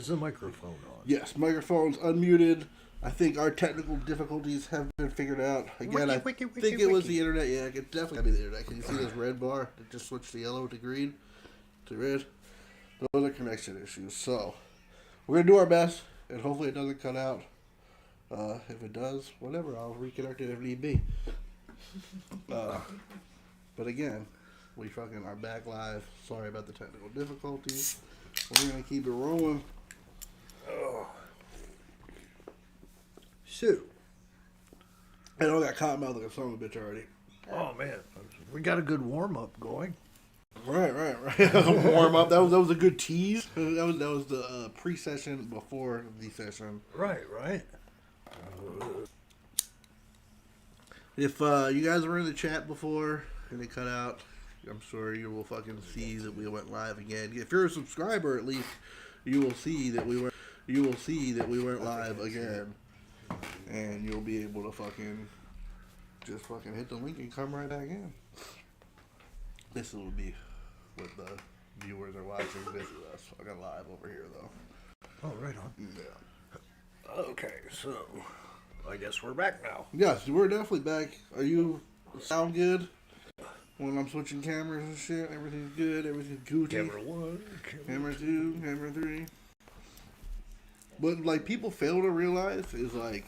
Is the microphone on? Yes, microphone's unmuted. I think our technical difficulties have been figured out. Again, I think it was the internet. Yeah, it could definitely be the internet. Can you see this red bar that just switched to yellow to green to red? Those are connection issues. So, we're going to do our best, and hopefully it doesn't cut out. If it does, whatever, I'll reconnect it if need be. But again, we fucking are back live. Sorry about the technical difficulties. We're going to keep it rolling. Oh. So, I know I got cotton mouth like a son of a bitch already. Oh man, we got a good warm up going. Right. Warm up. That was a good tease. That was the pre-session before the session. Right. If you guys were in the chat before and it cut out, I'm sure you will fucking see that we went live again. If you're a subscriber, at least you will see that we went live again, and you'll be able to just hit the link and come right back in. This will be what the viewers are watching. This is us fucking live over here, though. Oh, right on. Yeah. Okay, so I guess we're back now. Yes, we're definitely back. Are you sound good? When I'm switching cameras and shit, everything's good, everything's Gucci. Camera 1, camera 2, camera 3. But, like, people fail to realize is, like,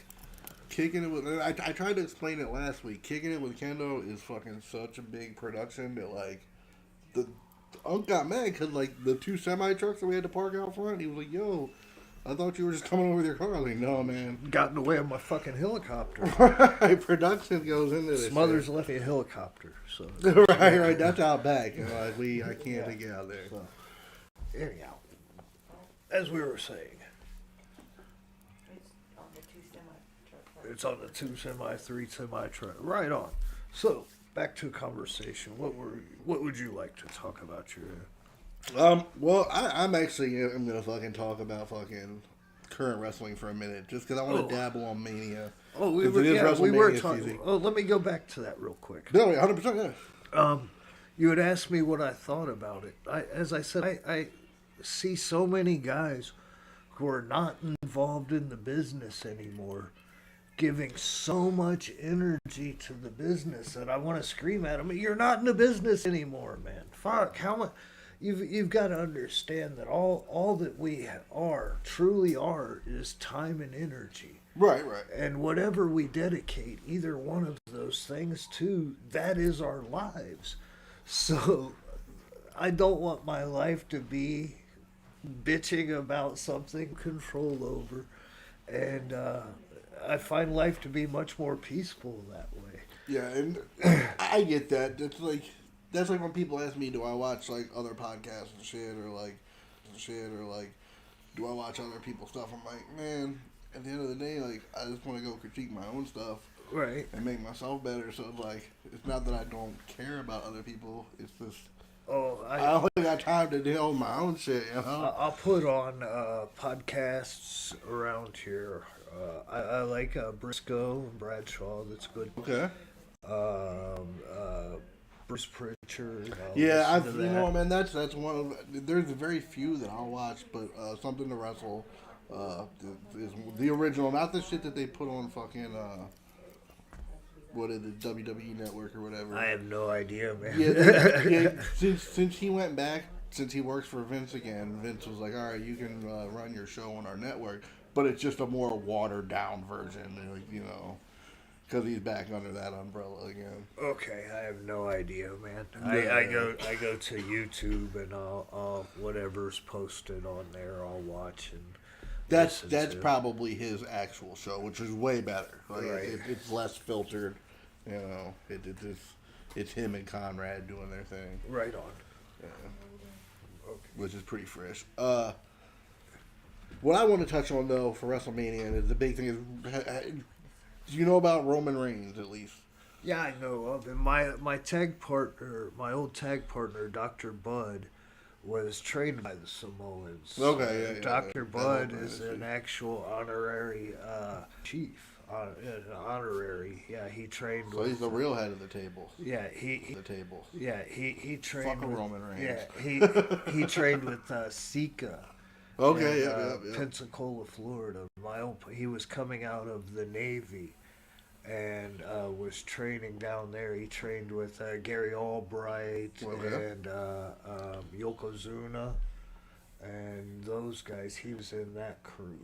kicking it with... I tried to explain it last week. Kicking it with Kendo is fucking such a big production that, like, the Unc got mad because, like, the 2 semi-trucks that we had to park out front, he was like, yo, I thought you were just coming over with your car. I was like, no, man. Got in the way of my fucking helicopter. Right, production goes into this. Smothers left me a helicopter, so... right, that's out back. You know, I can't get out there. So, anyhow, as we were saying... It's on the 2 semi, 3 semi truck. Right on. So, back to conversation. What would you like to talk about your... Well, I'm gonna fucking talk about fucking current wrestling for a minute, just because I want to dabble on Mania. Oh, we were talking. Oh, let me go back to that real quick. No, 100%. Yeah. You had asked me what I thought about it. As I said, I see so many guys who are not involved in the business anymore, giving so much energy to the business that I want to scream at them. You're not in the business anymore, man. Fuck, how much? You've got to understand that all that we truly are, is time and energy. Right. And whatever we dedicate either one of those things to, that is our lives. So I don't want my life to be bitching about something control over. And I find life to be much more peaceful that way. Yeah, and I get that. That's like when people ask me, do I watch like other podcasts and shit, or do I watch other people's stuff? I'm like, man, at the end of the day, like, I just want to go critique my own stuff, right, and make myself better. So like, it's not that I don't care about other people. It's just, I only got time to deal with my own shit. You know, I'll put on podcasts around here. I like Briscoe and Bradshaw. That's good. Okay. Bruce Pritchard. Yeah, you know, man, that's one of. There's very few that I'll watch, but Something to Wrestle is the original, not the shit that they put on fucking what is it, WWE Network or whatever. I have no idea, man. Yeah, since he went back, since he works for Vince again, Vince was like, all right, you can run your show on our network, but it's just a more watered down version, you know. Because he's back under that umbrella again. Okay, I have no idea, man. Yeah. I go to YouTube and I'll whatever's posted on there, I'll watch and. That's probably his actual show, which is way better. Like, right. It's less filtered, you know. It's him and Conrad doing their thing. Right on. Yeah. Okay. Which is pretty fresh. What I want to touch on though for WrestleMania is the big thing is. Do you know about Roman Reigns, at least? Yeah, I know of him. My tag partner, my old tag partner, Dr. Bud, was trained by the Samoans. Okay, yeah. Dr. Bud is an actual honorary chief. Honorary. Yeah, he trained so he's the real head of the table. Yeah, he trained Fuck with Roman Reigns. Yeah, he trained with Sika. Okay, in, yeah. Pensacola, Florida. He was coming out of the Navy and was training down there. He trained with Gary Albright Okay. and Yokozuna and those guys. He was in that crew.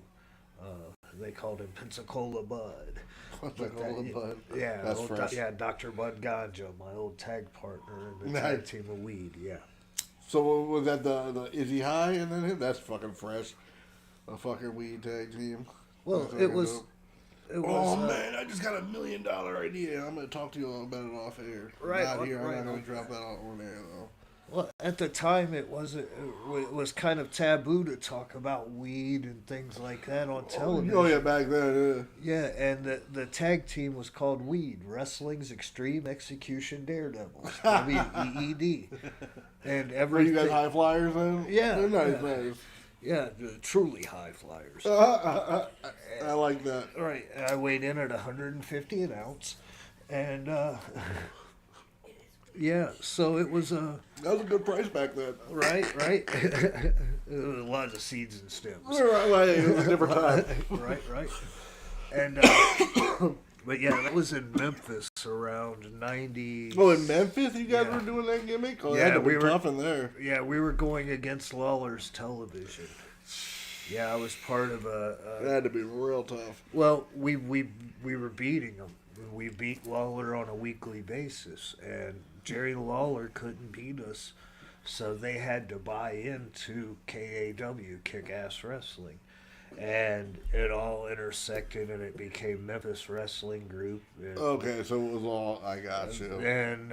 They called him Pensacola Bud. Pensacola Bud. Yeah, That's fresh. Yeah, Dr. Bud Ganja, my old tag partner in the Nice. tag team of Weed. Yeah. So was that the Is He High and then him? That's fucking fresh. A fucking weed tag team. Well, That's it fucking was. dope. It was. Oh man, I just got $1 million idea. I'm gonna talk to you about it off air. Right, Not here. right I'm not on. gonna drop that on air though. Well, at the time, it wasn't. It was kind of taboo to talk about weed and things like that on television. Oh yeah, back then. Yeah, and the tag team was called Weed, Wrestling's Extreme Execution Daredevils, WEED, and Were everything. you guys high flyers then? Yeah, They're nice, yeah. nice. Yeah, truly high flyers. I like that. Right, and I weighed in at 150 an ounce, and yeah, so it was a That was a good price back then. right. A lot of seeds and stems. Right, it was a different time. right. And but yeah, that was in Memphis around 90. Oh, in Memphis, you guys Yeah. were doing that gimmick? Oh, Yeah, that had to we be were- tough in there. Yeah, we were going against Lawler's Television. Yeah, I was part of That a had to be real tough. well, we were beating them. We beat Lawler on a weekly basis, and Jerry Lawler couldn't beat us, so they had to buy into KAW, Kick-Ass Wrestling. And it all intersected, and it became Memphis Wrestling Group. Okay, so it was all, I got you. And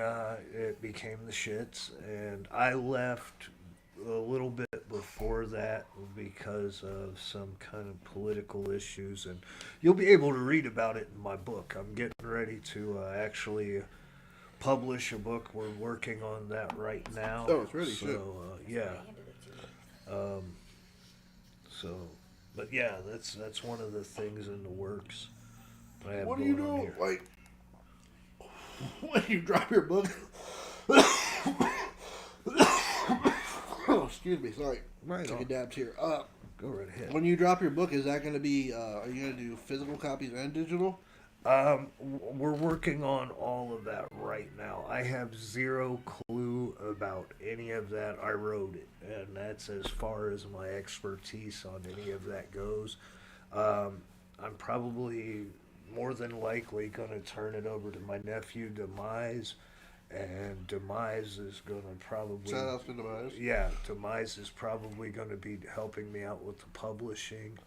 it became the Shits. And I left a little bit before that because of some kind of political issues. And you'll be able to read about it in my book. I'm getting ready to actually publish a book. We're working on that right now. Oh, it's ready, so, shit. yeah. So, but yeah, that's one of the things in the works. I have What do you going on do, here. like, when you drop your book? Oh, excuse me, sorry. Right Take a on. dab here. Go right ahead. When you drop your book, is that going to be, are you going to do physical copies and digital? We're working on all of that right now. I have zero clue about any of that. I wrote it, and that's as far as my expertise on any of that goes. I'm probably more than likely going to turn it over to my nephew Demise, and Demise is going to probably Shout out to Demise. yeah, Demise is probably going to be helping me out with the publishing.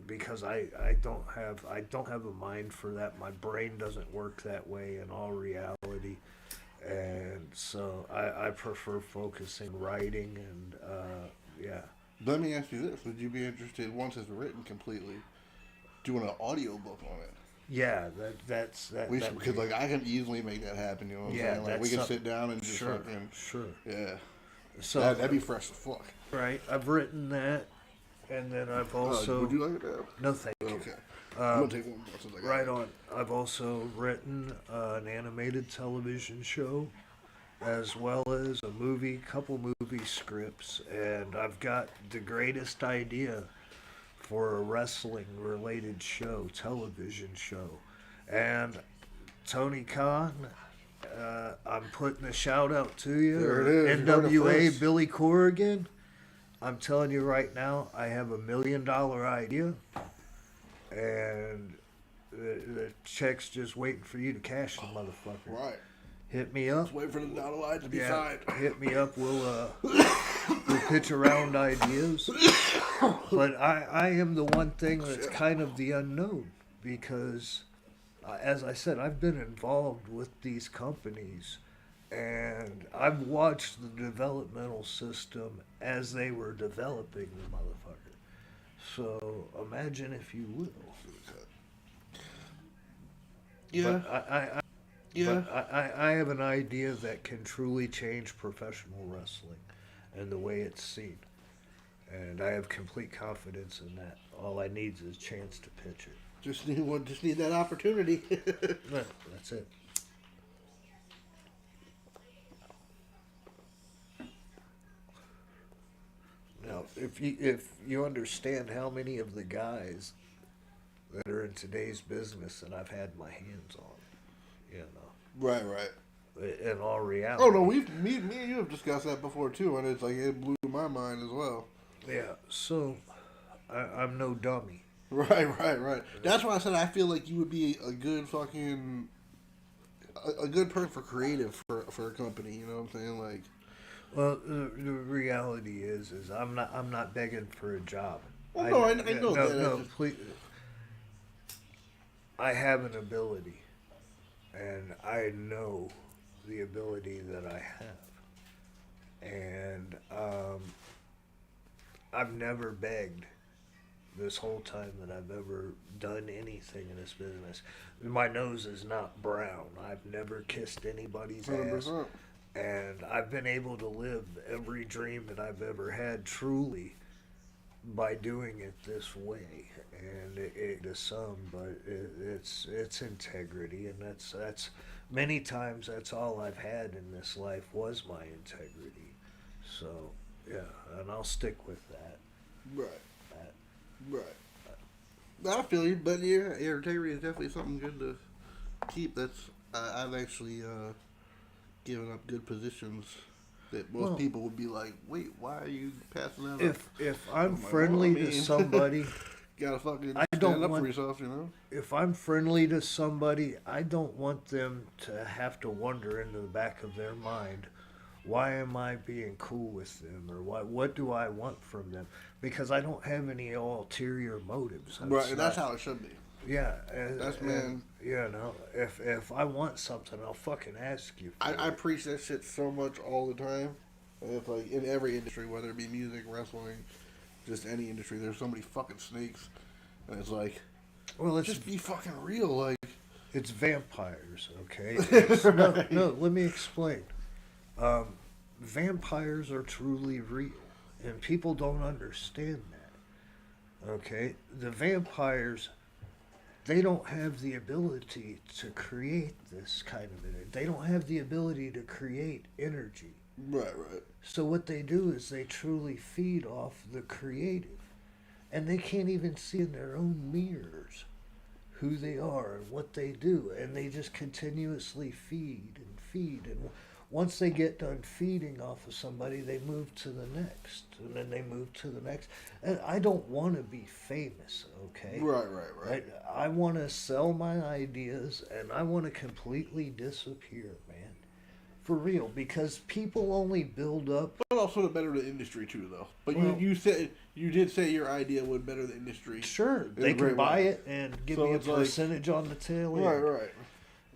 Because I don't have a mind for that. My brain doesn't work that way in all reality, and so I prefer focusing writing and yeah. Let me ask you this. Would you be interested, once it's written completely, doing an audio book on it? Yeah, that's Because like I can easily make that happen, you know what I'm Yeah, saying? Like that's we can something- sit down and just sure, fucking, sure. yeah. So That'd be fresh as fuck. right, I've written that, and then I've also Would you like it now? no thank you. Okay. I'm gonna take one more since I got Right it. on. I've also written an animated television show, as well as a couple movie scripts, and I've got the greatest idea for a wrestling-related show, television show, and Tony Khan. I'm putting a shout out to you. There it is. You heard it NWA first. Billy Corrigan. I'm telling you right now, I have $1 million idea, and the check's just waiting for you to cash the motherfucker. Right. Hit me up. Just wait for the dotted line to be Yeah, signed. hit me up. We'll pitch around ideas. But I am the one thing that's kind of the unknown because, as I said, I've been involved with these companies, and I've watched the developmental system as they were developing the motherfucker. So imagine if you will. Yeah. But Yeah. But I have an idea that can truly change professional wrestling and the way it's seen. And I have complete confidence in that. All I need is a chance to pitch it. Just need that opportunity. Yeah, that's it. Now, if you understand how many of the guys that are in today's business that I've had my hands on, you know, Right, right. in all reality. Oh no, me and you have discussed that before too, and it's like it blew my mind as well. Yeah, so I'm no dummy. Right, right, right. That's why I said I feel like you would be a good fucking a good person for creative for a company. You know what I'm saying? Like, Well, the reality is I'm not begging for a job. well, no, I know No, that. I no, just, please. I have an ability, and I know the ability that I have, and I've never begged this whole time that I've ever done anything in this business. My nose is not brown. I've never kissed anybody's ass. 100%. And I've been able to live every dream that I've ever had truly by doing it this way. And it to some, but it's integrity, and that's many times that's all I've had in this life was my integrity. So yeah, and I'll stick with that. right, That right. I feel you, but yeah, integrity is definitely something good to keep. I've actually given up good positions that most Well, people would be like, "Wait, why are you passing that up?" if I'm like, friendly well, I to mean, somebody, gotta fucking I don't stand up want for yourself, you know. if I'm friendly to somebody, I don't want them to have to wonder in the back of their mind, why am I being cool with them, or what do I want from them? Because I don't have any ulterior motives. Right, It's and that's not- how it should be. Yeah, That's and, man. you know, if I want something, I'll fucking ask you. I For it. preach that shit so much all the time. It's like in every industry, whether it be music, wrestling, just any industry, there's so many fucking snakes, and it's like, Well, just be fucking real, like. it's vampires, okay? Right. No. Let me explain. Vampires are truly real, and people don't understand that. Okay, the vampires, they don't have the ability to create this kind of energy. They don't have the ability to create energy. Right, right. So what they do is they truly feed off the creative, and they can't even see in their own mirrors who they are and what they do, and they just continuously feed and feed, and once they get done feeding off of somebody, they move to the next, and then they move to the next. And I don't want to be famous, okay? Right, right, right. I want to sell my ideas, and I want to completely disappear, man. For real, because people only build up. But also to better the industry too, though. But Well, you did say your idea would better the industry. Sure, in they a great can buy way. it and give So me a it's like- percentage on the tail end. Right, right.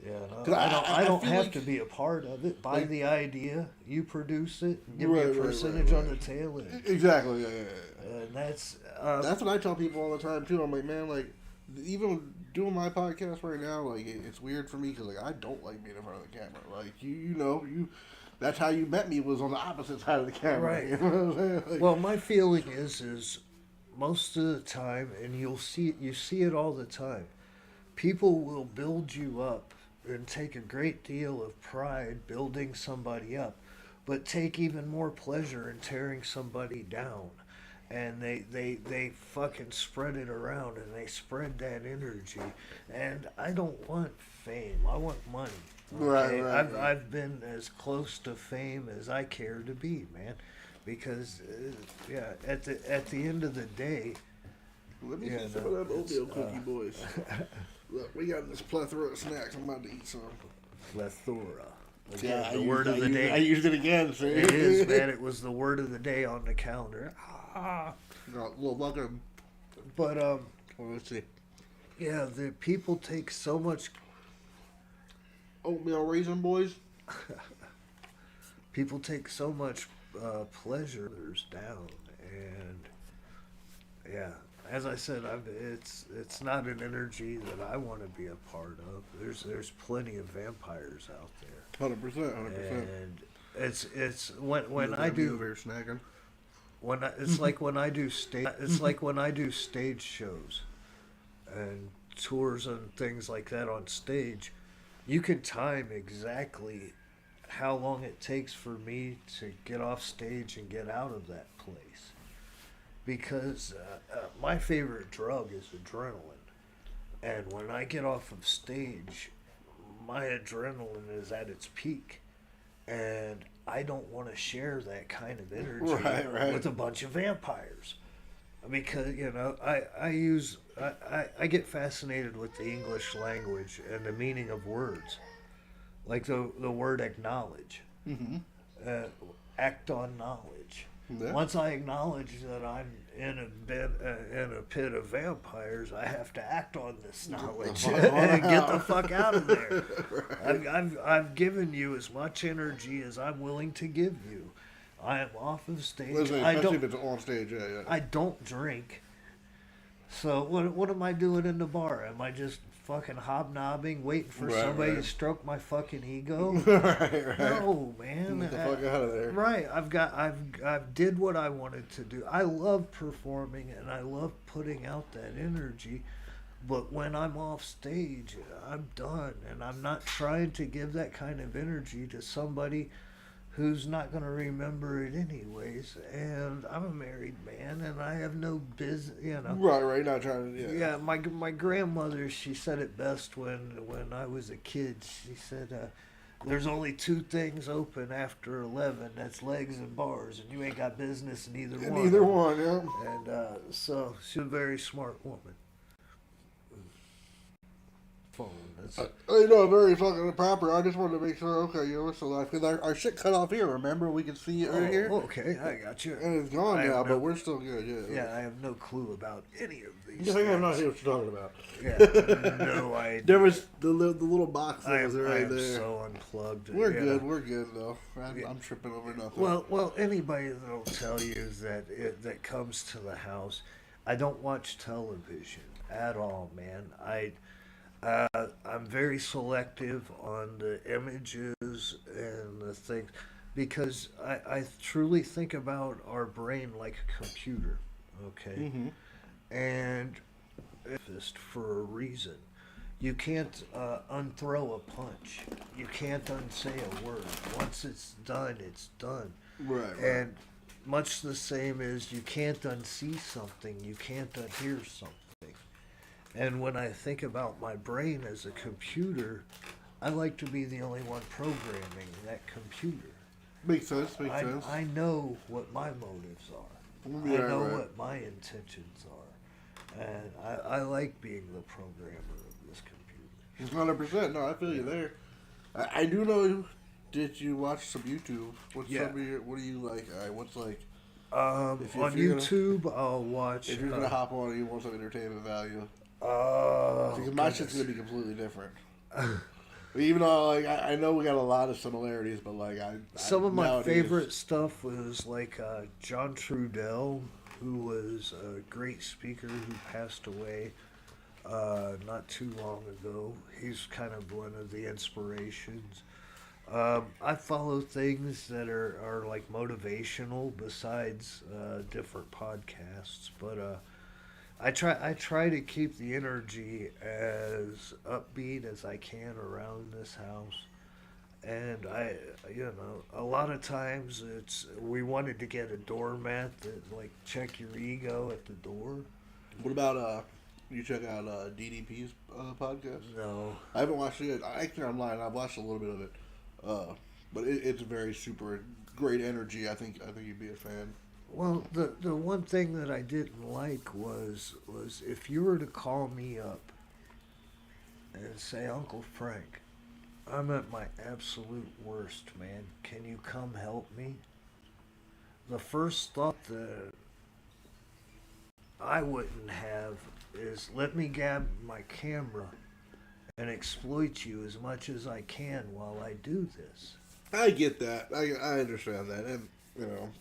Yeah, no, 'Cause I don't feel have like- to be a part of it. Buy like- the idea, you produce it, and give me Right, a right, right, percentage on the right. tail end. Exactly. Yeah, yeah, yeah. And that's That's what I tell people all the time too. I'm like, man, like, even doing my podcast right now, like, it's weird for me because like I don't like being in front of the camera. Like, you know, that's how you met me was on the opposite side of the camera. Right. You know what I'm saying? Like, well, my feeling is most of the time, and you see it all the time. People will build you up and take a great deal of pride building somebody up, but take even more pleasure in tearing somebody down. And they fucking spread it around, and they spread that energy. And I don't want fame. I want money. Right, right, I've right. I've been as close to fame as I care to be, man. Because yeah, at the end of the day, let me yeah, see some no, of them it's, oatmeal cookie boys. Look, we got this plethora of snacks. I'm about to eat some. plethora. Yeah, Again, the word of the day. I used it again. See? It is, man. It was the word of the day on the calendar. Got a little welcome. But Oh, let's see. yeah, the people take so much. Oatmeal raisin boys. People take so much pleasure down, and yeah, as I said, it's not an energy that I want to be a part of. There's plenty of vampires out there, 100%. 100%. and it's when I do over here snacking. it's like when I do stage shows and tours and things like that on stage. You can time exactly how long it takes for me to get off stage and get out of that place. because my favorite drug is adrenaline. And when I get off of stage, my adrenaline is at its peak. And I don't want to share that kind of energy with a bunch of vampires. Because, I get fascinated with the English language and the meaning of words. Like the word acknowledge. Mm-hmm. Act on knowledge. Yeah. Once I acknowledge that I'm in a pit of vampires, I have to act on this knowledge and get the fuck out of there. Right. I've given you as much energy as I'm willing to give you. I am off of stage. Especially if it's on stage, yeah. I don't drink. So what am I doing in the bar? Am I just fucking hobnobbing, waiting for somebody to stroke my fucking ego? Right. No, man. Get the fuck out of there. Right. I've did what I wanted to do. I love performing and I love putting out that energy. But when I'm off stage, I'm done. And I'm not trying to give that kind of energy to somebody who's not going to remember it anyways. And I'm a married man, and I have no business, Right, not trying to, Yeah, my grandmother, she said it best when I was a kid. She said, there's only two things open after 11. That's legs and bars, and you ain't got business in either one. Either one, yeah. And so she's a very smart woman. Phone. Very fucking proper. I just wanted to make sure, okay, you're still alive. Because our shit cut off here, remember? We could see it right here. Okay, I got you. And it's gone now, but we're still good, Yeah, I have no clue about any of these. I have no idea what you're talking about. Yeah, no idea. There was the little box that was right I am there. so unplugged. We're good though. I'm tripping over nothing. Well, anybody that'll tell you that comes to the house, I don't watch television at all, man. I'm very selective on the images and the things because I truly think about our brain like a computer, okay? Mm-hmm. And it's for a reason. You can't unthrow a punch. You can't unsay a word. Once it's done, it's done. Right. And much the same as you can't unsee something. You can't unhear something. And when I think about my brain as a computer, I like to be the only one programming that computer. Makes sense. I know what my motives are. Yeah, I know what my intentions are. And I like being the programmer of this computer. 100%. No, I feel you there. I do know. Did you watch some YouTube? What do you like? What's like? On YouTube, I'll watch. If you're gonna hop on and you want some entertainment value. Because my shit's gonna be completely different. Even though I know we got a lot of similarities, but some of my favorite stuff was like John Trudell, who was a great speaker who passed away not too long ago. He's kind of one of the inspirations. I follow things that are like motivational besides different podcasts, but I try to keep the energy as upbeat as I can around this house. And a lot of times we wanted to get a doormat that check your ego at the door. What about you check out DDP's podcast? No, I haven't watched it yet. Actually, I'm lying. I've watched a little bit of it, but it's very super great energy. I think you'd be a fan. Well, the one thing that I didn't like was if you were to call me up and say, Uncle Frank, I'm at my absolute worst, man. Can you come help me? The first thought that I wouldn't have is let me grab my camera and exploit you as much as I can while I do this. I get that. I understand that. And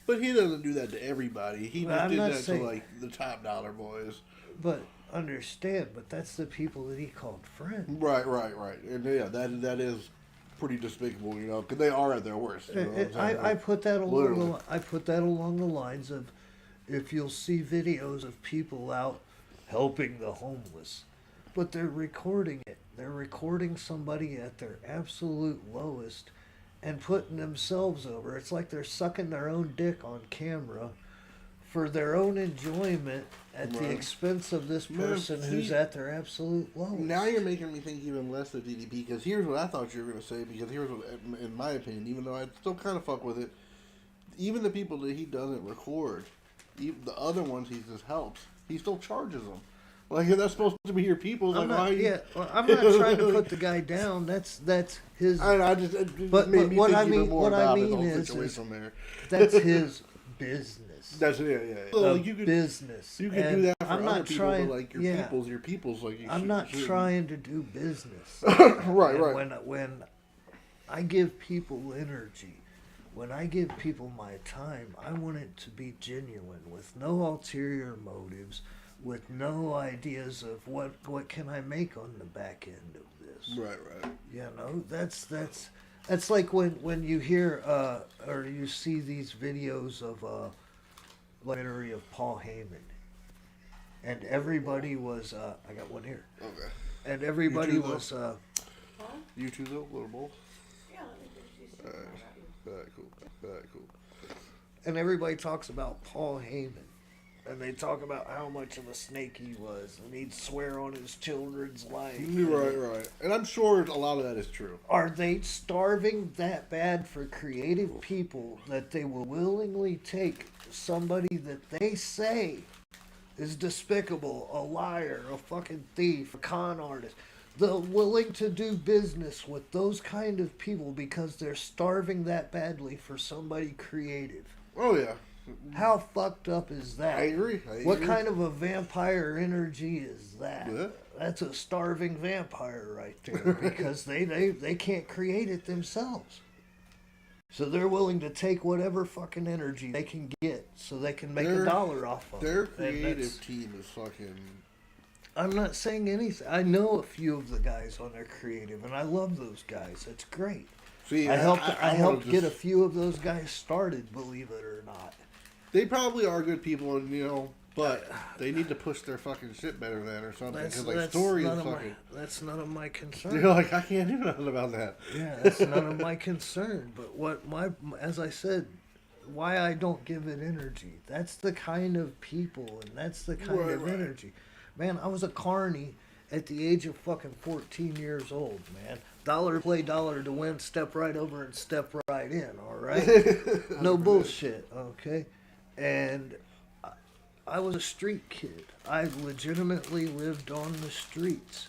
but he doesn't do that to everybody. He just did that to the top dollar boys. But understand, that's the people that he called friends. Right. And yeah, that is pretty despicable, because they are at their worst. I put that along the lines of if you'll see videos of people out helping the homeless, but they're recording it. They're recording somebody at their absolute lowest and putting themselves over. It's like they're sucking their own dick on camera for their own enjoyment at the Right. expense of this Man, person who's see, at their absolute lowest. Now you're making me think even less of DDP, because here's what I thought you were going to say, because here's what, in my opinion, even though I still kind of fuck with it, even the people that he doesn't record, even the other ones he just helps, he still charges them. Like, if that's supposed to be your people, I'm like, not, why yeah, well, I'm not trying to put the guy down. That's his. I just, it just But made me what think I even mean, more what I about it, the mean whole is situation there. that's his business. That's yeah. The You could, business. you could And do that for I'm other not people, trying. but like your people's like you I'm not shouldn't. trying to do business. Right, And right. When I give people energy, when I give people my time, I want it to be genuine, with no ulterior motives, with no ideas of what can I make on the back end of this. Right, right. You know, that's like when you hear or you see these videos of documentary of Paul Heyman, and everybody was I got one here, Okay. and everybody You too, was You two though, little both. Yeah, let me just see. Alright, cool. Alright, cool. and everybody talks about Paul Heyman, and they talk about how much of a snake he was, and he'd swear on his children's life. Right. And I'm sure a lot of that is true. Are they starving that bad for creative people that they will willingly take somebody that they say is despicable, a liar, a fucking thief, a con artist? They're willing to do business with those kind of people because they're starving that badly for somebody creative. Oh yeah. How fucked up is that? I agree. What kind of a vampire energy is that? Yeah. That's a starving vampire right there, because they can't create it themselves. So they're willing to take whatever fucking energy they can get so they can make a dollar off of Their it. And creative team is fucking. I'm not saying anything. I know a few of the guys on their creative, and I love those guys. It's great. See, I helped wanna get a just- few of those guys started, believe it or not. They probably are good people, and but they need to push their fucking shit better than or something. Because like story is fucking. That's none of my concern. You're like, I can't do nothing about that. Yeah, that's none of my concern. But as I said, why I don't give it energy. That's the kind of people, and that's the kind of Right. energy. Man, I was a carny at the age of fucking 14 years old, man. Dollar play, dollar to win, step right over and step right in, all right? No bullshit, okay? And I was a street kid. I legitimately lived on the streets.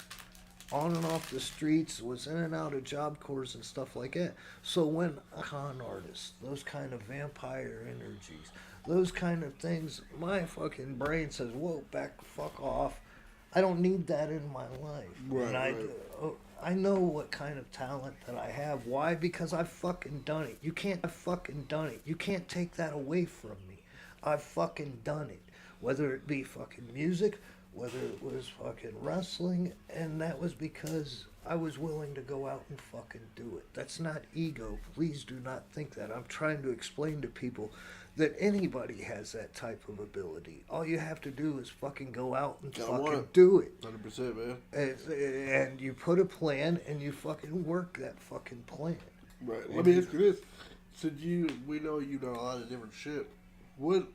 On and off the streets, was in and out of Job Corps and stuff like that. So when a con artist, those kind of vampire energies, those kind of things, my fucking brain says, whoa, back the fuck off. I don't need that in my life. Right, And right. I know what kind of talent that I have. Why? Because I've fucking done it. I've fucking done it. You can't take that away from me. I've fucking done it. Whether it be fucking music, whether it was fucking wrestling, and that was because I was willing to go out and fucking do it. That's not ego. Please do not think that. I'm trying to explain to people that anybody has that type of ability. All you have to do is fucking go out and fucking do it. 100%, man. And you put a plan and you fucking work that fucking plan. Right. Let me ask you this: since we know you've done a lot of different shit. What,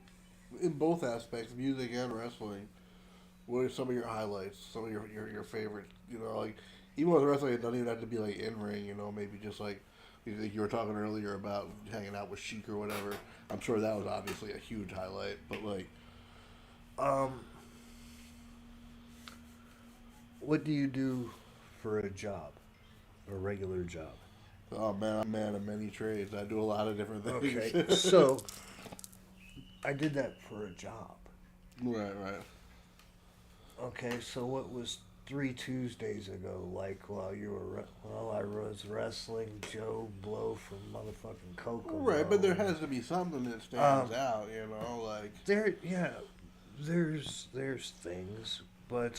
in both aspects, music and wrestling, what are some of your highlights? Some of your favorites? Like even with wrestling, it doesn't even have to be like in ring. Maybe just like you were talking earlier about hanging out with Sheik or whatever. I'm sure that was obviously a huge highlight. But like, what do you do for a job, a regular job? oh man, I'm a man of many trades. I do a lot of different things. Okay, so I did that for a job. Right. Okay, so what was 3 Tuesdays ago like while I was wrestling Joe Blow from motherfucking Coco? Right, but there has to be something that stands out. Like there's things, but